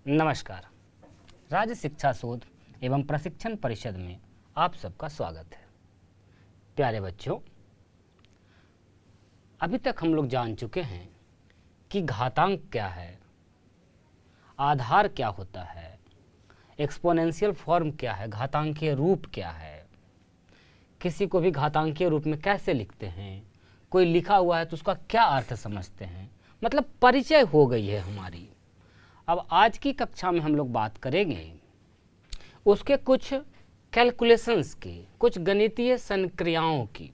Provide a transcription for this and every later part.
नमस्कार। राज्य शिक्षा शोध एवं प्रशिक्षण परिषद में आप सबका स्वागत है। प्यारे बच्चों, अभी तक हम लोग जान चुके हैं कि घातांक क्या है, आधार क्या होता है, एक्सपोनेंशियल फॉर्म क्या है, घातांकीय रूप क्या है, किसी को भी घातांकीय रूप में कैसे लिखते हैं, कोई लिखा हुआ है तो उसका क्या अर्थ समझते हैं, मतलब परिचय हो गई है हमारी। अब आज की कक्षा में हम लोग बात करेंगे उसके कुछ कैलकुलेशंस की, कुछ गणितीय संक्रियाओं की।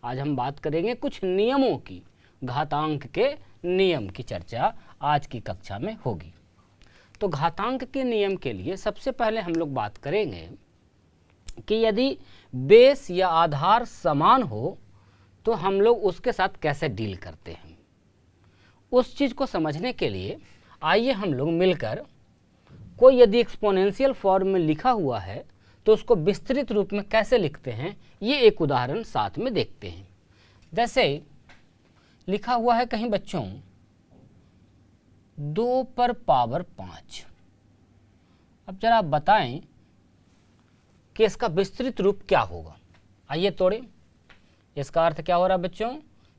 आज हम बात करेंगे कुछ नियमों की, घातांक के नियम की चर्चा आज की कक्षा में होगी। तो घातांक के नियम के लिए सबसे पहले हम लोग बात करेंगे कि यदि बेस या आधार समान हो तो हम लोग उसके साथ कैसे डील करते हैं। उस चीज़ को समझने के लिए आइए हम लोग मिलकर कोई यदि एक्सपोनेंशियल फॉर्म में लिखा हुआ है तो उसको विस्तृत रूप में कैसे लिखते हैं, ये एक उदाहरण साथ में देखते हैं। जैसे लिखा हुआ है कहीं बच्चों 2 पर पावर 5। अब जरा आप बताएं कि इसका विस्तृत रूप क्या होगा। आइए तोड़ें। इसका अर्थ क्या हो रहा है बच्चों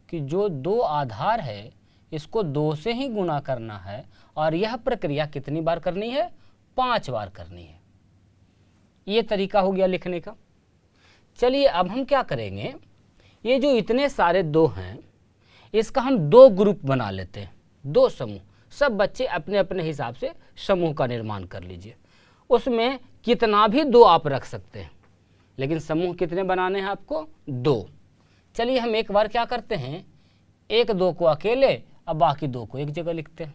कि जो 2 आधार है इसको 2 से ही गुणा करना है और यह प्रक्रिया कितनी बार करनी है? 5 बार करनी है। ये तरीका हो गया लिखने का। चलिए अब हम क्या करेंगे, ये जो इतने सारे 2 हैं इसका हम 2 ग्रुप बना लेते हैं, 2 समूह। सब बच्चे अपने अपने हिसाब से समूह का निर्माण कर लीजिए। उसमें कितना भी 2 आप रख सकते हैं, लेकिन समूह कितने बनाने हैं आपको? 2। चलिए हम एक बार क्या करते हैं, 1 2 को अकेले, अब बाकी 2 को एक जगह लिखते हैं।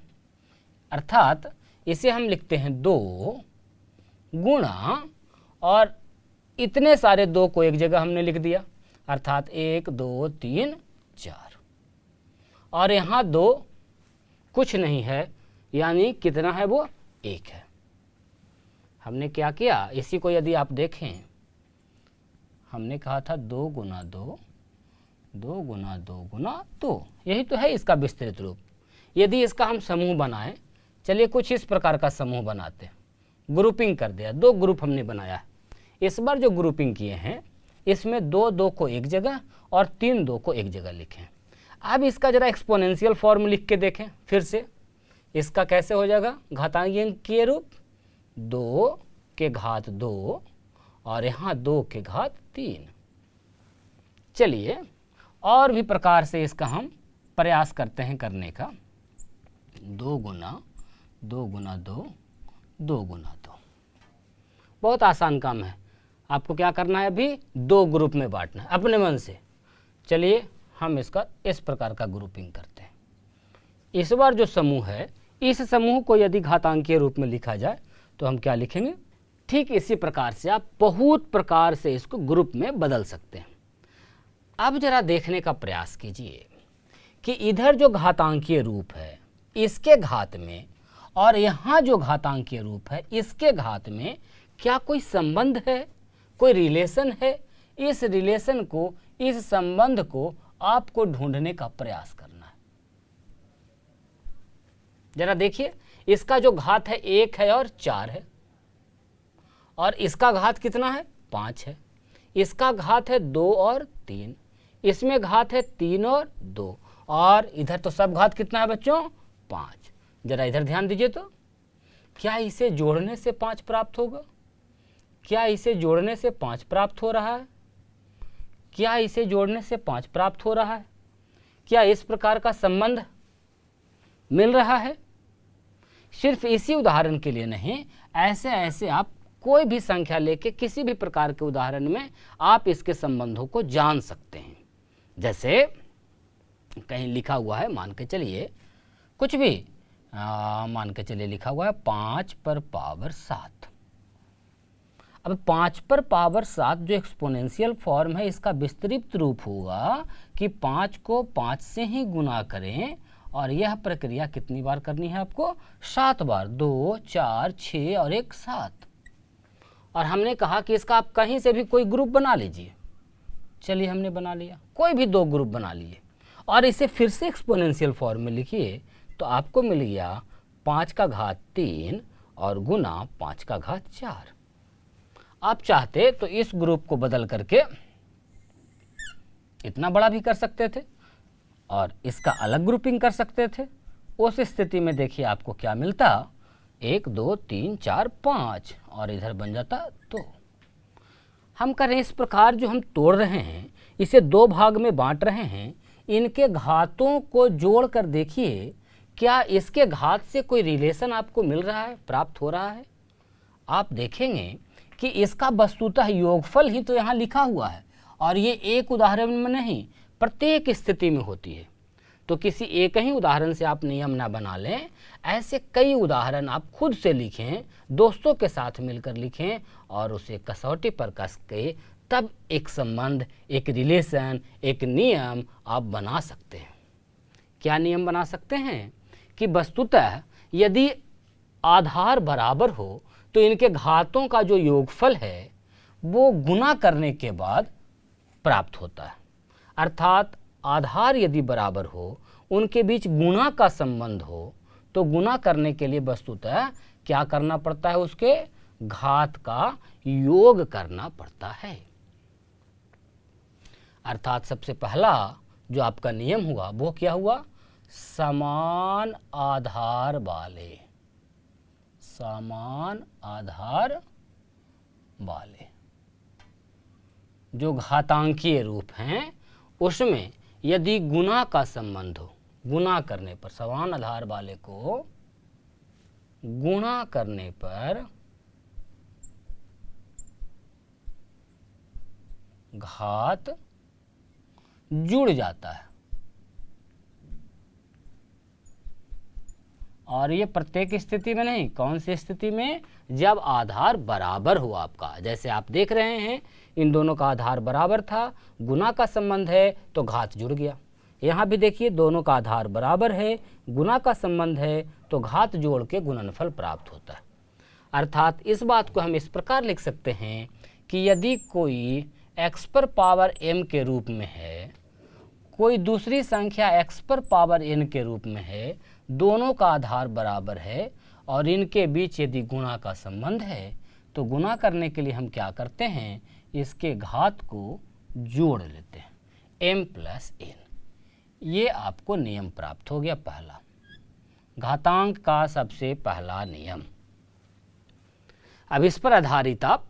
अर्थात इसे हम लिखते हैं 2 गुणा, और इतने सारे 2 को एक जगह हमने लिख दिया, अर्थात 1 2 3 4। और यहाँ 2 कुछ नहीं है, यानी कितना है वो? 1 है। हमने क्या किया, इसी को यदि आप देखें, हमने कहा था 2 गुना 2, 2 गुना 2 गुना 2, यही तो है इसका विस्तृत रूप। यदि इसका हम समूह बनाएं, चलिए कुछ इस प्रकार का समूह बनाते हैं। ग्रुपिंग कर दिया, 2 ग्रुप हमने बनाया है। इस बार जो ग्रुपिंग किए हैं इसमें 2 2 को एक जगह और 3 2 को एक जगह लिखें। अब इसका जरा एक्सपोनेंशियल फॉर्म लिख के देखें फिर से। इसका कैसे हो जाएगा घातांकीय रूप? 2 के घात 2 और यहाँ 2 के घात 3। चलिए और भी प्रकार से इसका हम प्रयास करते हैं करने का। 2 गुना 2 गुना 2, 2 गुना 2। बहुत आसान काम है। आपको क्या करना है, अभी 2 ग्रुप में बांटना है अपने मन से। चलिए हम इसका इस प्रकार का ग्रुपिंग करते हैं। इस बार जो समूह है, इस समूह को यदि घातांकीय रूप में लिखा जाए तो हम क्या लिखेंगे? ठीक इसी प्रकार से आप बहुत प्रकार से इसको ग्रुप में बदल सकते हैं। अब जरा देखने का प्रयास कीजिए कि इधर जो घातांकीय रूप है इसके घात में और यहाँ जो घातांकीय रूप है इसके घात में क्या कोई संबंध है, कोई रिलेशन है? इस रिलेशन को, इस संबंध को आपको ढूंढने का प्रयास करना है। जरा देखिए, इसका जो घात है 1 है और 4 है, और इसका घात कितना है? 5 है। इसका घात है 2 और 3, इसमें घात है 3 और 2, और इधर तो सब घात कितना है बच्चों? 5। जरा इधर ध्यान दीजिए तो, क्या इसे जोड़ने से 5 प्राप्त होगा? क्या इसे जोड़ने से 5 प्राप्त हो रहा है? क्या इसे जोड़ने से 5 प्राप्त हो रहा है? क्या इस प्रकार का संबंध मिल रहा है? सिर्फ इसी उदाहरण के लिए नहीं, ऐसे ऐसे आप कोई भी संख्या लेके किसी भी प्रकार के उदाहरण में आप इसके संबंधों को जान सकते हैं। जैसे कहीं लिखा हुआ है, मान के चलिए कुछ भी मान के चलिए लिखा हुआ है 5 पर पावर 7। अब 5 पर पावर 7 जो एक्सपोनेंशियल फॉर्म है इसका विस्तृत रूप होगा कि 5 को 5 से ही गुना करें, और यह प्रक्रिया कितनी बार करनी है आपको? 7 बार। 2 4 6 और 1 7। और हमने कहा कि इसका आप कहीं से भी कोई ग्रुप बना लीजिए। चलिए हमने बना लिया, कोई भी 2 ग्रुप बना लिए और इसे फिर से एक्सपोनेंशियल फॉर्म में लिखिए तो आपको मिल गया 5 का घात 3 और गुना 5 का घात 4। आप चाहते तो इस ग्रुप को बदल करके इतना बड़ा भी कर सकते थे और इसका अलग ग्रुपिंग कर सकते थे। उस स्थिति में देखिए आपको क्या मिलता, 1 2 3 4 5 और इधर बन जाता 2। हम करें इस प्रकार, जो हम तोड़ रहे हैं इसे 2 भाग में बांट रहे हैं, इनके घातों को जोड़ कर देखिए क्या इसके घात से कोई रिलेशन आपको मिल रहा है, प्राप्त हो रहा है। आप देखेंगे कि इसका वस्तुतः योगफल ही तो यहाँ लिखा हुआ है और ये एक उदाहरण में नहीं, प्रत्येक स्थिति में होती है। तो किसी एक ही उदाहरण से आप नियम ना बना लें, ऐसे कई उदाहरण आप खुद से लिखें, दोस्तों के साथ मिलकर लिखें और उसे कसौटी पर कस के तब एक संबंध, एक रिलेशन, एक नियम आप बना सकते हैं। क्या नियम बना सकते हैं कि वस्तुतः यदि आधार बराबर हो तो इनके घातों का जो योगफल है वो गुना करने के बाद प्राप्त होता है। अर्थात आधार यदि बराबर हो, उनके बीच गुना का संबंध हो, तो गुना करने के लिए वस्तुतः क्या करना पड़ता है, उसके घात का योग करना पड़ता है। अर्थात सबसे पहला जो आपका नियम हुआ वो क्या हुआ, समान आधार वाले, समान आधार वाले जो घातांकीय रूप हैं उसमें यदि गुना का संबंध हो, गुना करने पर, समान आधार वाले को गुणा करने पर घात जुड़ जाता है। और ये प्रत्येक स्थिति में नहीं, कौन सी स्थिति में, जब आधार बराबर हो आपका। जैसे आप देख रहे हैं इन दोनों का आधार बराबर था, गुना का संबंध है तो घात जुड़ गया। यहाँ भी देखिए दोनों का आधार बराबर है, गुना का संबंध है तो घात जोड़ के गुणनफल प्राप्त होता है। अर्थात इस बात को हम इस प्रकार लिख सकते हैं कि यदि कोई x पर पावर m के रूप में है, कोई दूसरी संख्या x पर पावर n के रूप में है, दोनों का आधार बराबर है और इनके बीच यदि गुणा का संबंध है, तो गुणा करने के लिए हम क्या करते हैं, इसके घात को जोड़ लेते हैं, m प्लस n। ये आपको नियम प्राप्त हो गया पहला, घातांक का सबसे पहला नियम। अब इस पर आधारित आप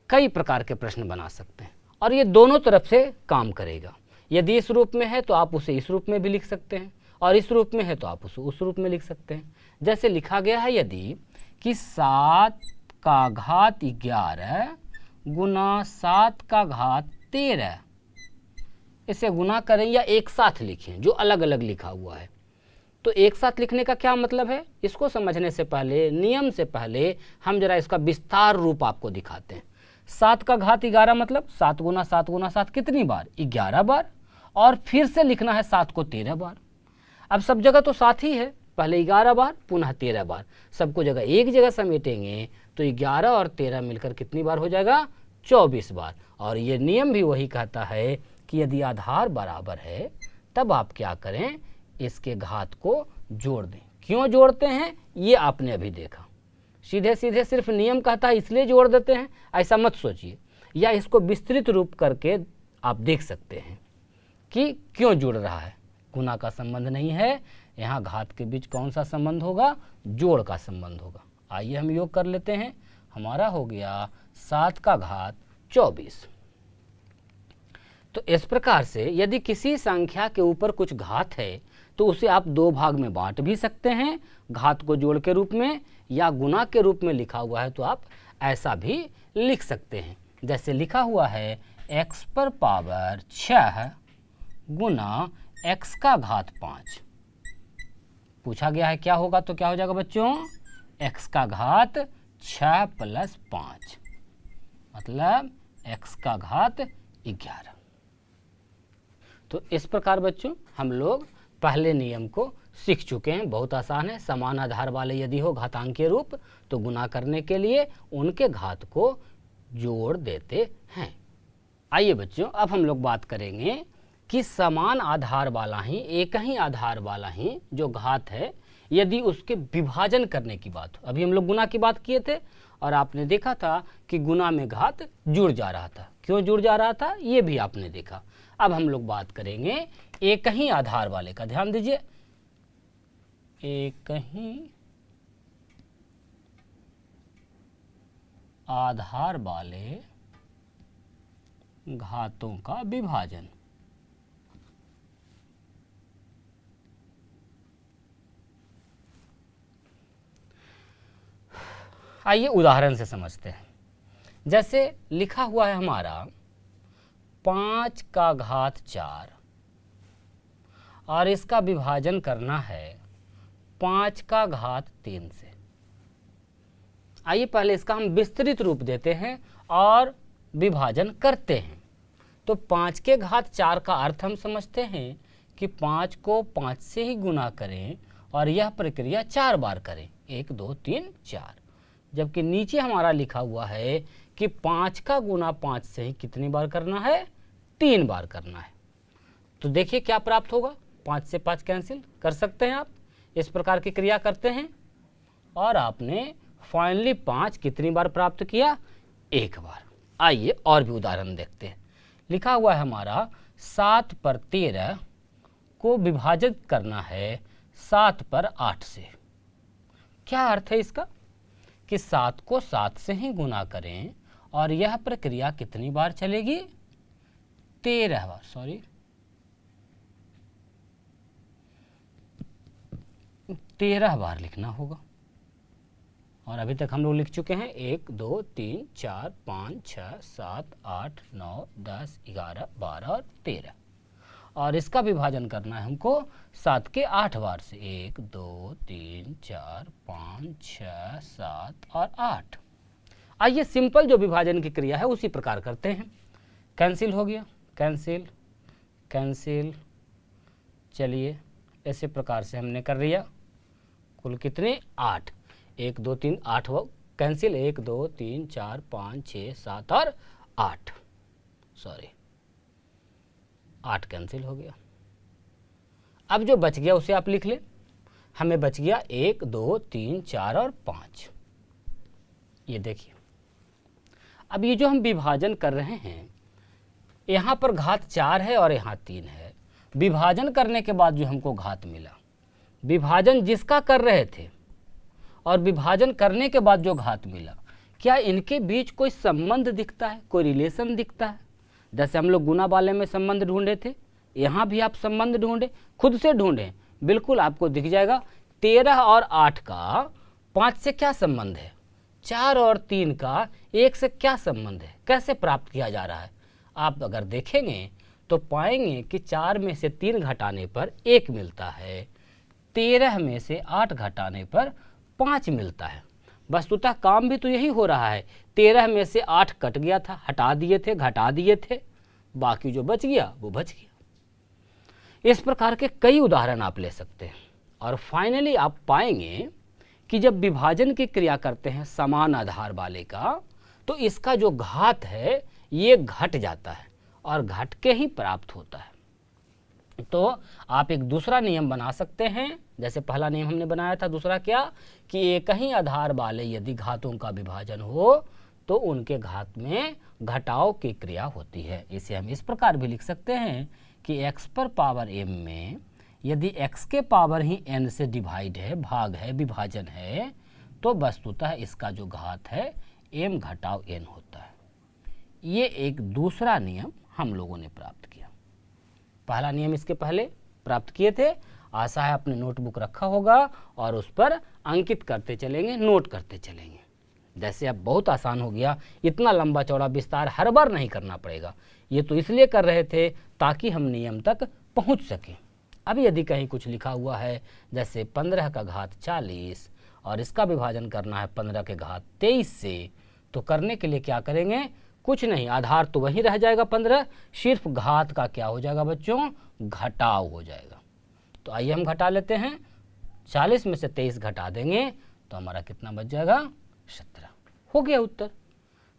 कई प्रकार के प्रश्न बना सकते हैं और ये दोनों तरफ से काम करेगा। यदि इस रूप में है तो आप उसे इस रूप में भी लिख सकते हैं और इस रूप में है तो आप उसे उस रूप में लिख सकते हैं। जैसे लिखा गया है यदि कि 7 का घात 11 गुना 7 का घात 13, इसे गुना करें या एक साथ लिखें, जो अलग अलग लिखा हुआ है। तो एक साथ लिखने का क्या मतलब है, इसको समझने से पहले, नियम से पहले हम जरा इसका विस्तार रूप आपको दिखाते हैं। 7 का घात 11 मतलब 7 गुना 7 गुना 7 कितनी बार, 11 बार, और फिर से लिखना है 7 को 13 बार। अब सब जगह तो 7 ही है, पहले 11 बार पुनः 13 बार, सबको जगह एक जगह समेटेंगे तो 11 और 13 मिलकर कितनी बार हो जाएगा, 24 बार। और ये नियम भी वही कहता है कि यदि आधार बराबर है तब आप क्या करें, इसके घात को जोड़ दें। क्यों जोड़ते हैं ये आपने अभी देखा, सीधे सीधे सिर्फ नियम कहता है इसलिए जोड़ देते हैं, ऐसा मत सोचिए, या इसको विस्तृत रूप करके आप देख सकते हैं कि क्यों जुड़ रहा है। गुना का संबंध नहीं है, यहाँ घात के बीच कौन सा संबंध होगा, जोड़ का संबंध होगा। आइए हम योग कर लेते हैं। हमारा हो गया 7 का घात 24। तो इस प्रकार से यदि किसी संख्या के ऊपर कुछ घात है तो उसे आप 2 भाग में बांट भी सकते हैं, घात को जोड़ के रूप में, या गुना के रूप में लिखा हुआ है तो आप ऐसा भी लिख सकते हैं। जैसे लिखा हुआ है x पर पावर 6 गुना x का घात 5। पूछा गया है क्या होगा, तो क्या हो जाएगा बच्चों, x का घात 6 प्लस 5 मतलब x का घात 11। तो इस प्रकार बच्चों हम लोग पहले नियम को सीख चुके हैं, बहुत आसान है। समान आधार वाले यदि हो घातांकीय रूप तो गुना करने के लिए उनके घात को जोड़ देते हैं। आइए बच्चों अब हम लोग बात करेंगे कि समान आधार वाला ही, एक ही आधार वाला ही जो घात है, यदि उसके विभाजन करने की बात हो। अभी हम लोग गुना की बात किए थे और आपने देखा था कि गुना में घात जुड़ जा रहा था। क्यों जुड़ जा रहा था ये भी आपने देखा। अब हम लोग बात करेंगे एक ही आधार वाले का। ध्यान दीजिए, एक ही आधार वाले घातों का विभाजन। आइए उदाहरण से समझते हैं। जैसे लिखा हुआ है हमारा 5 का घात 4 और इसका विभाजन करना है 5 का घात 3 से। आइए पहले इसका हम विस्तृत रूप देते हैं और विभाजन करते हैं। तो 5 के घात 4 का अर्थ हम समझते हैं कि 5 को 5 से ही गुना करें और यह प्रक्रिया 4 बार करें, 1 2 3 4। जबकि नीचे हमारा लिखा हुआ है कि 5 का गुना 5 से ही कितनी बार करना है, 3 बार करना है। तो देखिए क्या प्राप्त होगा, 5 से 5 कैंसिल कर सकते हैं आप, इस प्रकार की क्रिया करते हैं और आपने फाइनली 5 कितनी बार प्राप्त किया, 1 बार। आइए और भी उदाहरण देखते हैं। लिखा हुआ है हमारा 7 पर 13 को विभाजित करना है 7 पर 8 से। क्या अर्थ है इसका कि 7 को 7 से ही गुना करें और यह प्रक्रिया कितनी बार चलेगी, 13 बार। सॉरी 13 बार लिखना होगा। और अभी तक हम लोग लिख चुके हैं 1 2 3 4 5 6 7 8 9 10 11 12 और 13। और इसका विभाजन करना है हमको 7 के 8 बार से, 1 2 3 4 5 6 7 और 8। आइए सिंपल जो विभाजन की क्रिया है उसी प्रकार करते हैं। कैंसिल हो गया, कैंसिल कैंसिल। चलिए ऐसे प्रकार से हमने कर लिया। कुल कितने, 8, 1 2 3 8 कैंसिल, 1 2 3 4 5 6 7 और 8। सॉरी 8 कैंसिल हो गया। अब जो बच गया उसे आप लिख लें। हमें बच गया 1 2 3 4 और 5। ये देखिए, अब ये जो हम विभाजन कर रहे हैं, यहाँ पर घात 4 है और यहाँ 3 है। विभाजन करने के बाद जो हमको घात मिला, विभाजन जिसका कर रहे थे और विभाजन करने के बाद जो घात मिला, क्या इनके बीच कोई संबंध दिखता है, कोई रिलेशन दिखता है? जैसे हम लोग गुना वाले में संबंध ढूंढे थे, यहाँ भी आप संबंध ढूंढे, खुद से ढूंढे, बिल्कुल आपको दिख जाएगा। 13 और 8 का 5 से क्या संबंध है, 4 और 3 का 1 से क्या संबंध है, कैसे प्राप्त किया जा रहा है? आप अगर देखेंगे तो पाएंगे कि 4 में से 3 घटाने पर 1 मिलता है, 13 में से 8 घटाने पर 5 मिलता है। वस्तुतः काम भी तो यही हो रहा है। 13 में से 8 कट गया था, हटा दिए थे, घटा दिए थे, बाकी जो बच गया वो बच गया। इस प्रकार के कई उदाहरण आप ले सकते हैं और फाइनली आप पाएंगे कि जब विभाजन की क्रिया करते हैं समान आधार वाले का, तो इसका जो घात है ये घट जाता है और घट के ही प्राप्त होता है। तो आप एक दूसरा नियम बना सकते हैं। जैसे पहला नियम हमने बनाया था, दूसरा क्या, कि एक ही आधार वाले यदि घातों का विभाजन हो तो उनके घात में घटाव की क्रिया होती है। इसे हम इस प्रकार भी लिख सकते हैं कि x पर पावर m में यदि x के पावर ही n से डिवाइड है, भाग है, विभाजन है, तो वस्तुतः इसका जो घात है m घटाव n होता है। ये एक दूसरा नियम हम लोगों ने प्राप्त किया। पहला नियम इसके पहले प्राप्त किए थे, आशा है आपने नोटबुक रखा होगा और उस पर अंकित करते चलेंगे, नोट करते चलेंगे। जैसे अब बहुत आसान हो गया, इतना लंबा चौड़ा विस्तार हर बार नहीं करना पड़ेगा। ये तो इसलिए कर रहे थे ताकि हम नियम तक पहुंच सकें। अब यदि कहीं कुछ लिखा हुआ है जैसे 15 का घात 40 और इसका विभाजन करना है 15 के घात 23 से, तो करने के लिए क्या करेंगे, कुछ नहीं, आधार तो वही रह जाएगा 15, सिर्फ घात का क्या हो जाएगा बच्चों, घटाव हो जाएगा। तो आइए हम घटा लेते हैं, 40 में से 23 घटा देंगे तो हमारा कितना बच जाएगा, 17। हो गया उत्तर।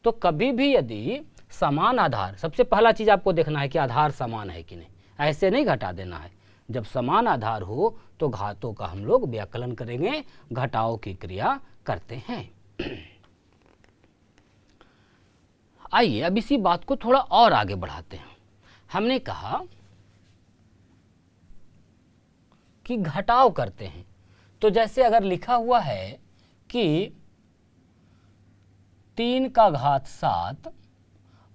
तो कभी भी यदि समान आधार, सबसे पहला चीज आपको देखना है कि आधार समान है कि नहीं, ऐसे नहीं घटा देना है। जब समान आधार हो तो घातों का हम लोग व्याकलन करेंगे, घटाओ की क्रिया करते हैं। आइए अब इसी बात को थोड़ा और आगे बढ़ाते हैं। हमने कहा कि घटाव करते हैं, तो जैसे अगर लिखा हुआ है कि 3 का घात 7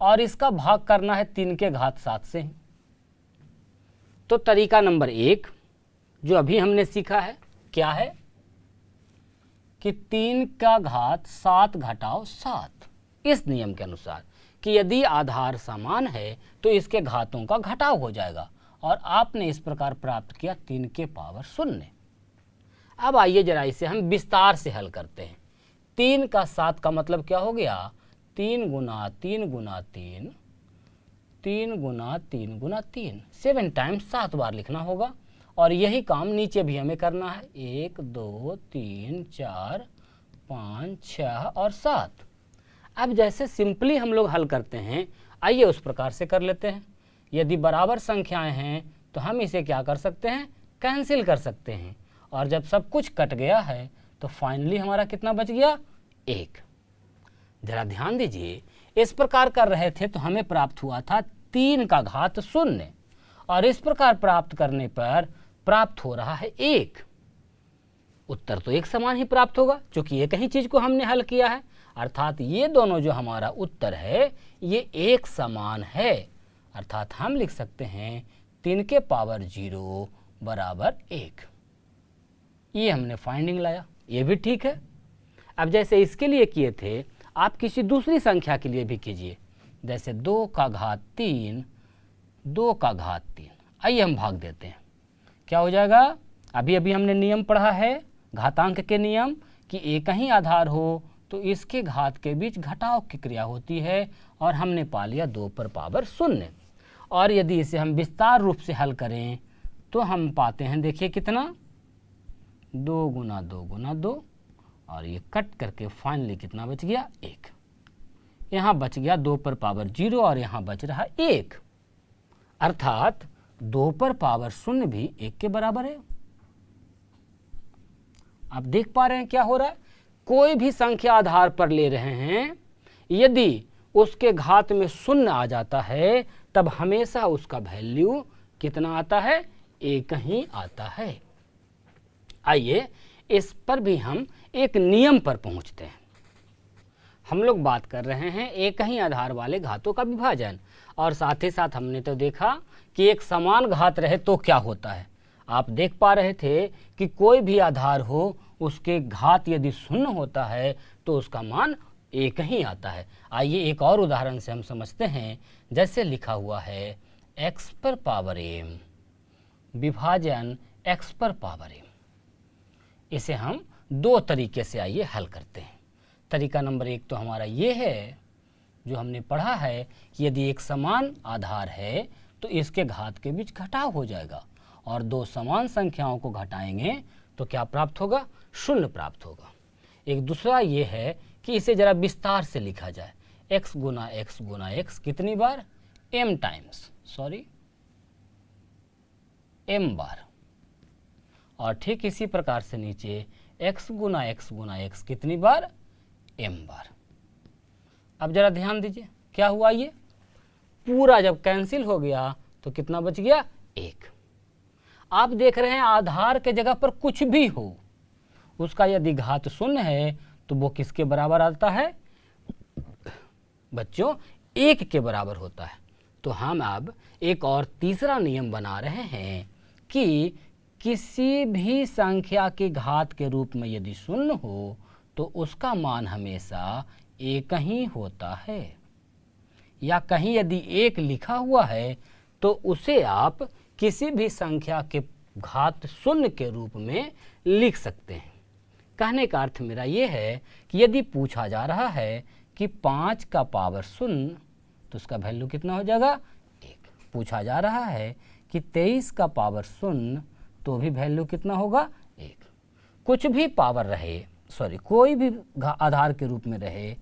और इसका भाग करना है 3 के घात 7 से, तो तरीका नंबर 1 जो अभी हमने सीखा है क्या है कि 3 का घात 7 घटाओ 7, इस नियम के अनुसार कि यदि आधार समान है तो इसके घातों का घटाव हो जाएगा, और आपने इस प्रकार प्राप्त किया 3 के पावर 0। अब आइए जरा इसे हम विस्तार से हल करते हैं। 3 का 7 का मतलब क्या हो गया, 3 गुना 3 गुना 3, 3 गुना 3 गुना 3, 7 टाइम्स 7 बार लिखना होगा, और यही काम नीचे भी हमें करना है, 1 2 3 4 5 6 और 7। अब जैसे सिंपली हम लोग हल करते हैं, आइए उस प्रकार से कर लेते हैं। यदि बराबर संख्याएं हैं तो हम इसे क्या कर सकते हैं, कैंसिल कर सकते हैं, और जब सब कुछ कट गया है तो फाइनली हमारा कितना बच गया, 1। जरा ध्यान दीजिए, इस प्रकार कर रहे थे तो हमें प्राप्त हुआ था 3 का घात 0, और इस प्रकार प्राप्त करने पर प्राप्त हो रहा है 1। उत्तर तो एक समान ही प्राप्त होगा क्योंकि एक ही चीज को हमने हल किया है, अर्थात ये दोनों जो हमारा उत्तर है ये एक समान है, अर्थात हम लिख सकते हैं 3 के पावर 0 बराबर 1। ये हमने फाइंडिंग लाया, ये भी ठीक है। अब जैसे इसके लिए किए थे, आप किसी दूसरी संख्या के लिए भी कीजिए, जैसे 2 का घात 3, 2 का घात 3। आइए हम भाग देते हैं, क्या हो जाएगा, अभी अभी हमने नियम पढ़ा है घातांक के नियम कि एक ही आधार हो तो इसके घात के बीच घटाव की क्रिया होती है, और हमने पा लिया 2 पर पावर 0। और यदि इसे हम विस्तार रूप से हल करें तो हम पाते हैं, देखिए कितना, 2 गुना 2 गुना 2, और ये कट करके फाइनली कितना बच गया, 1। यहाँ बच गया 2 पर पावर 0 और यहाँ बच रहा 1, अर्थात 2 पर पावर 0 भी 1 के बराबर है। आप देख पा रहे हैं क्या हो रहा है, कोई भी संख्या आधार पर ले रहे हैं, यदि उसके घात में 0 आ जाता है तब हमेशा उसका वैल्यू कितना आता है, 1 ही आता है। आइए इस पर भी हम एक नियम पर पहुंचते हैं। हम लोग बात कर रहे हैं एक ही आधार वाले घातों का विभाजन, और साथ ही साथ हमने तो देखा कि एक समान घात रहे तो क्या होता है। आप देख पा रहे थे कि कोई भी आधार हो उसके घात यदि 0 होता है तो उसका मान 1 ही आता है। आइए एक और उदाहरण से हम समझते हैं, जैसे लिखा हुआ है x पर पावर m विभाजन x पर पावर m। इसे हम 2 तरीके से आइए हल करते हैं। तरीका नंबर 1 तो हमारा ये है जो हमने पढ़ा है कि यदि एक समान आधार है तो इसके घात के बीच घटाव हो जाएगा, और 2 समान संख्याओं को घटाएंगे तो क्या प्राप्त होगा, 0 प्राप्त होगा। एक दूसरा ये है कि इसे जरा विस्तार से लिखा जाए, x गुना x गुना x कितनी बार, m टाइम्स, m बार, और ठीक इसी प्रकार से नीचे x गुना x कितनी बार, m बार। अब जरा ध्यान दीजिए क्या हुआ, ये पूरा जब कैंसिल हो गया तो कितना बच गया, 1। आप देख रहे हैं आधार के जगह पर कुछ भी हो, उसका यदि घात 0 है तो वो किसके बराबर आता है बच्चों, 1 के बराबर होता है। तो हम अब एक और तीसरा नियम बना रहे हैं कि किसी भी संख्या के घात के रूप में यदि 0 हो तो उसका मान हमेशा 1 ही होता है, या कहीं यदि 1 लिखा हुआ है तो उसे आप किसी भी संख्या के घात 0 के रूप में लिख सकते हैं। कहने का अर्थ मेरा ये है कि यदि पूछा जा रहा है कि 5 का पावर 0 तो उसका वैल्यू कितना हो जाएगा, 1। पूछा जा रहा है कि 23 का पावर 0 तो भी वैल्यू कितना होगा, 1। कुछ भी पावर रहे, कोई भी आधार के रूप में रहे,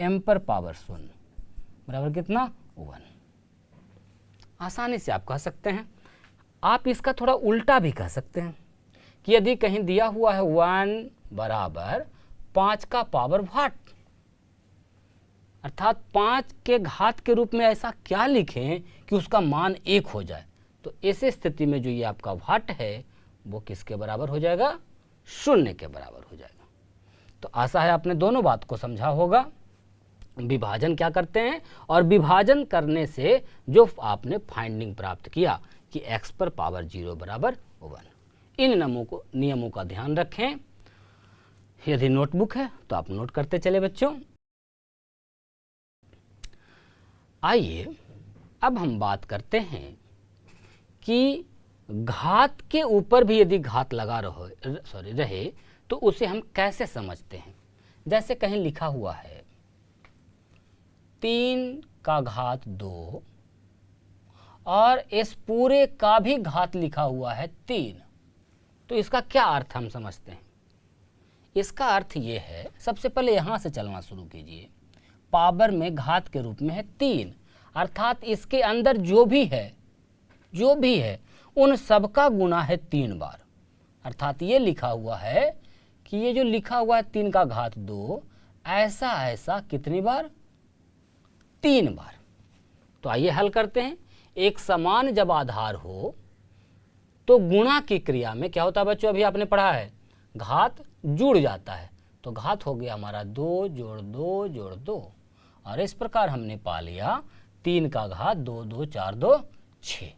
m पर पावर 0 बराबर कितना, 1। आसानी से आप कह सकते हैं आप इसका थोड़ा उल्टा भी कह सकते हैं कि यदि कहीं दिया हुआ है 1 बराबर 5 का पावर वाट, अर्थात 5 के घात के रूप में ऐसा क्या लिखें कि उसका मान 1 हो जाए, तो ऐसे स्थिति में जो ये आपका वाट है वो किसके बराबर हो जाएगा? 0 के बराबर हो जाएगा। तो आशा है आपने दोनों बात को समझा होगा। विभाजन क्या करते हैं और विभाजन करने से जो आपने फाइंडिंग प्राप्त किया कि x पर पावर 0 बराबर 1, इन नियमों का ध्यान रखें। यदि नोटबुक है तो आप नोट करते चले बच्चों। आइए अब हम बात करते हैं कि घात के ऊपर भी यदि घात लगा रहे तो उसे हम कैसे समझते हैं। जैसे कहीं लिखा हुआ है 3 का घात 2 और इस पूरे का भी घात लिखा हुआ है 3, तो इसका क्या अर्थ हम समझते हैं? इसका अर्थ ये है, सबसे पहले यहाँ से चलना शुरू कीजिए। पावर में घात के रूप में है 3, अर्थात इसके अंदर जो भी है उन सबका गुना है 3 बार। अर्थात ये लिखा हुआ है कि ये जो लिखा हुआ है 3 का घात 2, ऐसा कितनी बार? 3 बार। तो आइए हल करते हैं। एक समान जब आधार हो तो गुणा की क्रिया में क्या होता है बच्चों? अभी आपने पढ़ा है, घात जुड़ जाता है। तो घात हो गया हमारा 2 जोड़ 2 जोड़ 2, और इस प्रकार हमने पा लिया 3 का घात 2 2 4 2 6।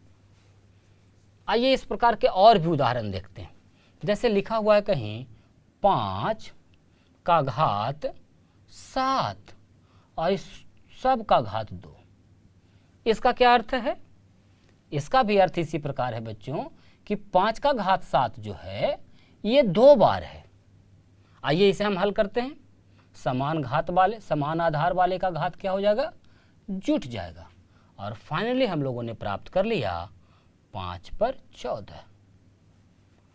आइए इस प्रकार के और भी उदाहरण देखते हैं। जैसे लिखा हुआ है कहीं 5 का घात 7 और इस सब का घात 2। इसका क्या अर्थ है? इसका भी अर्थ इसी प्रकार है बच्चों कि 5 का घात 7 जो है ये 2 बार है। आइए इसे हम हल करते हैं। समान आधार वाले का घात क्या हो जाएगा? जुट जाएगा। और फाइनली हम लोगों ने प्राप्त कर लिया 5 पर 14।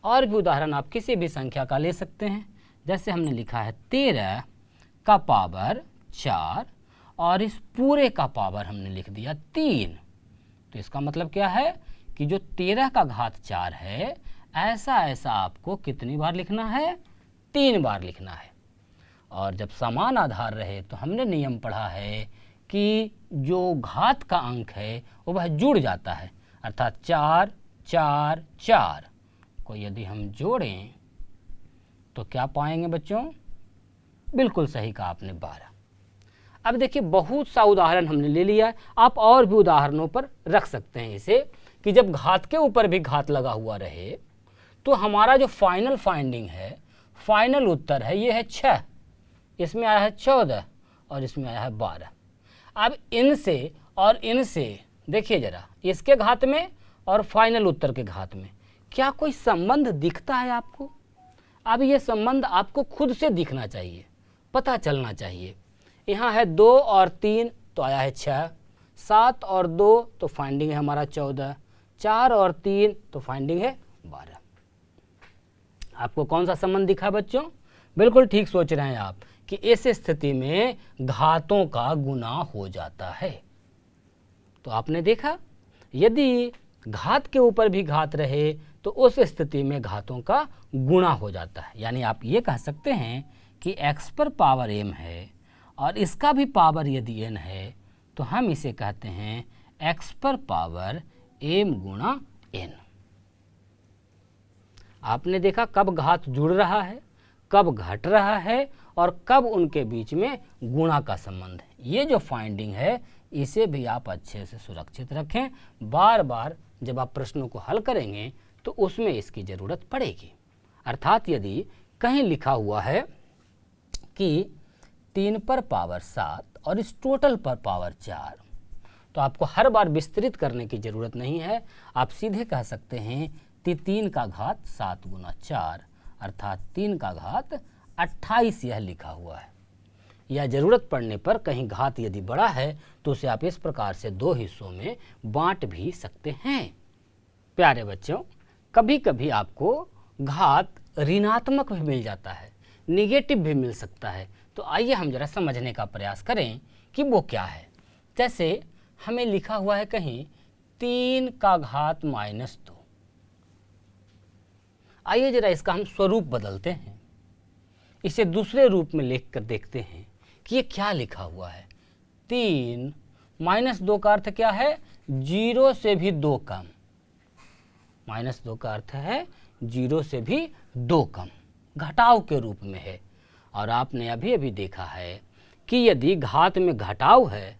और भी उदाहरण आप किसी भी संख्या का ले सकते हैं। जैसे हमने लिखा है 13 का पावर 4 और इस पूरे का पावर हमने लिख दिया 3। तो इसका मतलब क्या है कि जो 13 का घात 4 है, ऐसा आपको कितनी बार लिखना है? 3 बार लिखना है। और जब समान आधार रहे तो हमने नियम पढ़ा है कि जो घात का अंक है वो वह जुड़ जाता है, अर्थात 4 4 4 को यदि हम जोड़ें तो क्या पाएंगे बच्चों? बिल्कुल सही कहा आपने, 12। अब देखिए बहुत सा उदाहरण हमने ले लिया है, आप और भी उदाहरणों पर रख सकते हैं इसे, कि जब घात के ऊपर भी घात लगा हुआ रहे तो हमारा जो फाइनल फाइंडिंग है, फाइनल उत्तर है, ये है 6, इसमें आया है 14 और इसमें आया है 12। अब इनसे और इनसे देखिए जरा, इसके घात में और फाइनल उत्तर के घात में क्या कोई संबंध दिखता है आपको? अब ये संबंध आपको खुद से दिखना चाहिए, पता चलना चाहिए। यहाँ है 2 और 3 तो आया है 6, 7 और 2 तो फाइंडिंग है हमारा 14, 4 और 3 तो फाइंडिंग है 12। आपको कौन सा संबंध दिखा बच्चों? बिल्कुल ठीक सोच रहे हैं आप कि इस स्थिति में घातों का गुना हो जाता है। तो आपने देखा, यदि घात के ऊपर भी घात रहे तो उस स्थिति में घातों का गुणा हो जाता है। यानी आप ये कह सकते हैं कि x पर पावर m है और इसका भी पावर यदि n है तो हम इसे कहते हैं x पर पावर m गुणा n। आपने देखा कब घात जुड़ रहा है, कब घट रहा है और कब उनके बीच में गुणा का संबंध है। ये जो फाइंडिंग है इसे भी आप अच्छे से सुरक्षित रखें। बार बार जब आप प्रश्नों को हल करेंगे तो उसमें इसकी ज़रूरत पड़ेगी। अर्थात यदि कहीं लिखा हुआ है कि 3 पर पावर 7 और इस टोटल पर पावर 4, तो आपको हर बार विस्तृत करने की ज़रूरत नहीं है। आप सीधे कह सकते हैं कि 3 का घात 7 गुना 4 अर्थात 3 का घात 28 यह लिखा हुआ है। या ज़रूरत पड़ने पर कहीं घात यदि बड़ा है तो उसे आप इस प्रकार से 2 हिस्सों में बांट भी सकते हैं। प्यारे बच्चों, कभी कभी आपको घात ऋणात्मक भी मिल जाता है, निगेटिव भी मिल सकता है। तो आइए हम जरा समझने का प्रयास करें कि वो क्या है। जैसे हमें लिखा हुआ है कहीं 3 का घात -2, आइए जरा इसका हम स्वरूप बदलते हैं, इसे दूसरे रूप में लिख कर देखते हैं कि ये क्या लिखा हुआ है। 3 - 2 का अर्थ क्या है? 0 से भी 2 कम। -2 का अर्थ है 0 से भी 2 कम, घटाव के रूप में है। और आपने अभी अभी देखा है कि यदि घात में घटाव है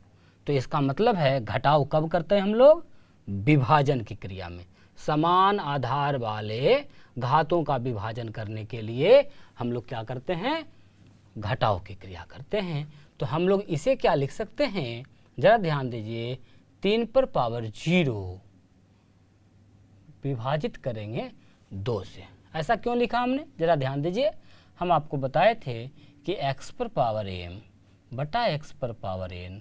तो इसका मतलब है घटाव कब करते हैं हम लोग? विभाजन की क्रिया में। समान आधार वाले घातों का विभाजन करने के लिए हम लोग क्या करते हैं? घटाव की क्रिया करते हैं। तो हम लोग इसे क्या लिख सकते हैं? जरा ध्यान दीजिए, 3 पर पावर 0 विभाजित करेंगे 2 से। ऐसा क्यों लिखा हमने? जरा ध्यान दीजिए, हम आपको बताए थे कि x पर पावर m बटा x पर पावर n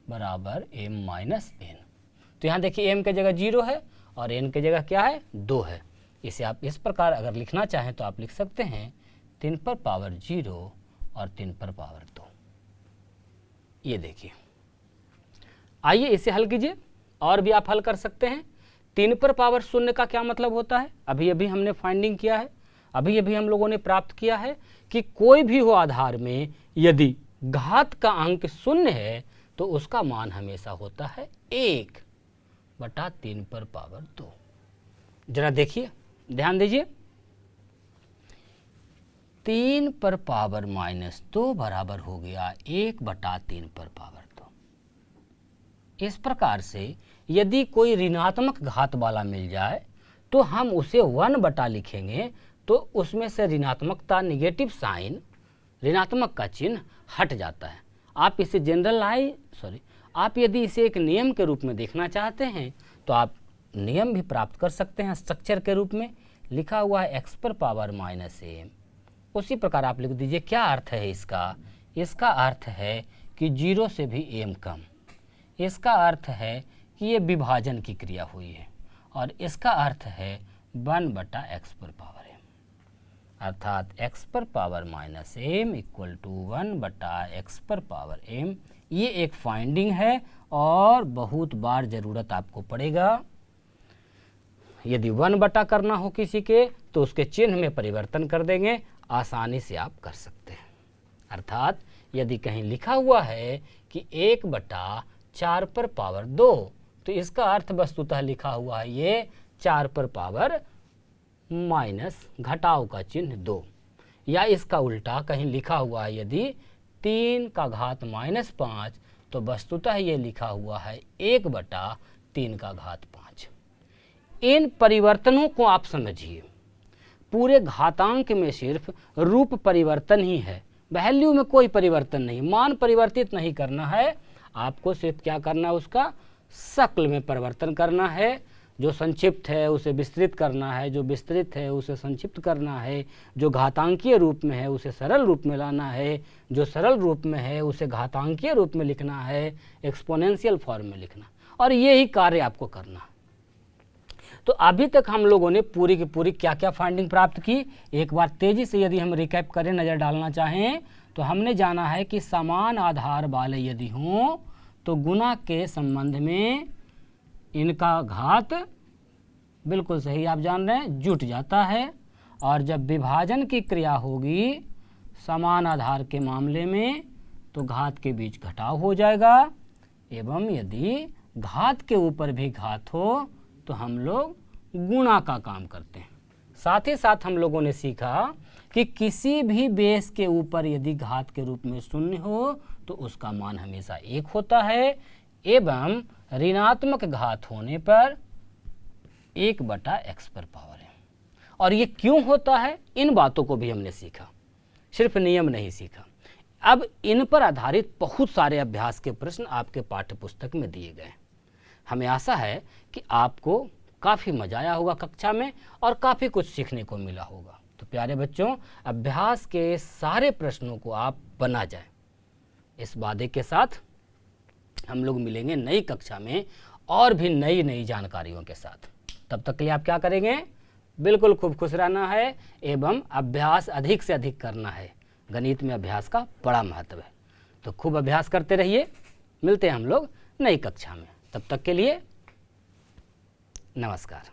बराबर m माइनस n। तो यहाँ देखिए m की जगह 0 है और n की जगह क्या है? 2 है। इसे आप इस प्रकार अगर लिखना चाहें तो आप लिख सकते हैं 3 पर पावर 0 और 3 पर पावर 2। ये देखिए, आइए इसे हल कीजिए। और भी आप हल कर सकते हैं। 3 पर पावर 0 का क्या मतलब होता है? अभी अभी हमने फाइंडिंग किया है, अभी अभी हम लोगों ने प्राप्त किया है कि कोई भी हो आधार में यदि घात का अंक 0 है तो उसका मान हमेशा होता है 1 बटा 3 पर पावर 2। जरा देखिए, ध्यान दीजिए, 3 पर पावर -2 बराबर हो गया 1 बटा 3 पर पावर 2। इस प्रकार से यदि कोई ऋणात्मक घात वाला मिल जाए तो हम उसे 1 बटा लिखेंगे, तो उसमें से ऋणात्मकता, निगेटिव साइन, ऋणात्मक का चिन्ह हट जाता है। आप इसे आप यदि इसे एक नियम के रूप में देखना चाहते हैं तो आप नियम भी प्राप्त कर सकते हैं। स्ट्रक्चर के रूप में लिखा हुआ है x पर पावर -m। उसी प्रकार आप लिख दीजिए। क्या अर्थ है इसका? इसका अर्थ है कि 0 से भी m कम। इसका अर्थ है कि ये विभाजन की क्रिया हुई है। और इसका अर्थ है 1 बटा x पर पावर m, अर्थात x पर पावर -m इक्वल टू 1 बटा x पर पावर m। ये एक फाइंडिंग है और बहुत बार ज़रूरत आपको पड़ेगा। यदि 1 बटा करना हो किसी के तो उसके चिन्ह में परिवर्तन कर देंगे, आसानी से आप कर सकते हैं। अर्थात यदि कहीं लिखा हुआ है कि 1 बटा 4 पर पावर 2 तो इसका अर्थ वस्तुतः लिखा हुआ है ये 4 पर पावर माइनस घटाव का चिन्ह 2। या इसका उल्टा कहीं लिखा हुआ है यदि 3 का घात -5 तो वस्तुतः ये लिखा हुआ है 1 बटा 3 का घात 5। इन परिवर्तनों को आप समझिए। पूरे घातांक में सिर्फ रूप परिवर्तन ही है, वैल्यू में कोई परिवर्तन नहीं। मान परिवर्तित नहीं करना है, आपको सिर्फ क्या करना है? उसका शक्ल में परिवर्तन करना है। जो संक्षिप्त है उसे विस्तृत करना है, जो विस्तृत है उसे संक्षिप्त करना है, जो घातांकीय रूप में है उसे सरल रूप में लाना है, जो सरल रूप में है उसे घातांकीय रूप में लिखना है, एक्सपोनेंशियल फॉर्म में लिखना। और यही कार्य आपको करना। तो अभी तक हम लोगों ने पूरी की पूरी क्या क्या फाइंडिंग प्राप्त की, एक बार तेजी से यदि हम रिकैप करें, नज़र डालना चाहें तो हमने जाना है कि समान आधार वाले यदि हों तो गुणा के संबंध में इनका घात, बिल्कुल सही आप जान रहे हैं, जुट जाता है। और जब विभाजन की क्रिया होगी समान आधार के मामले में तो घात के बीच घटाव हो जाएगा। एवं यदि घात के ऊपर भी घात हो तो हम लोग गुणा का काम करते हैं। साथ ही साथ हम लोगों ने सीखा कि किसी भी बेस के ऊपर यदि घात के रूप में 0 हो तो उसका मान हमेशा 1 होता है। एवं ऋणात्मक घात होने पर 1 बटा x पर पावर है। और ये क्यों होता है, इन बातों को भी हमने सीखा, सिर्फ नियम नहीं सीखा। अब इन पर आधारित बहुत सारे अभ्यास के प्रश्न आपके पाठ्य पुस्तक में दिए गए। हमें आशा है कि आपको काफ़ी मजा आया होगा कक्षा में और काफ़ी कुछ सीखने को मिला होगा। तो प्यारे बच्चों, अभ्यास के सारे प्रश्नों को आप बना जाए, इस वादे के साथ हम लोग मिलेंगे नई कक्षा में और भी नई नई जानकारियों के साथ। तब तक के लिए आप क्या करेंगे? बिल्कुल खूब खुश रहना है एवं अभ्यास अधिक से अधिक करना है। गणित में अभ्यास का बड़ा महत्व है, तो खूब अभ्यास करते रहिए। मिलते हैं हम लोग नई कक्षा में, तब तक के लिए नमस्कार।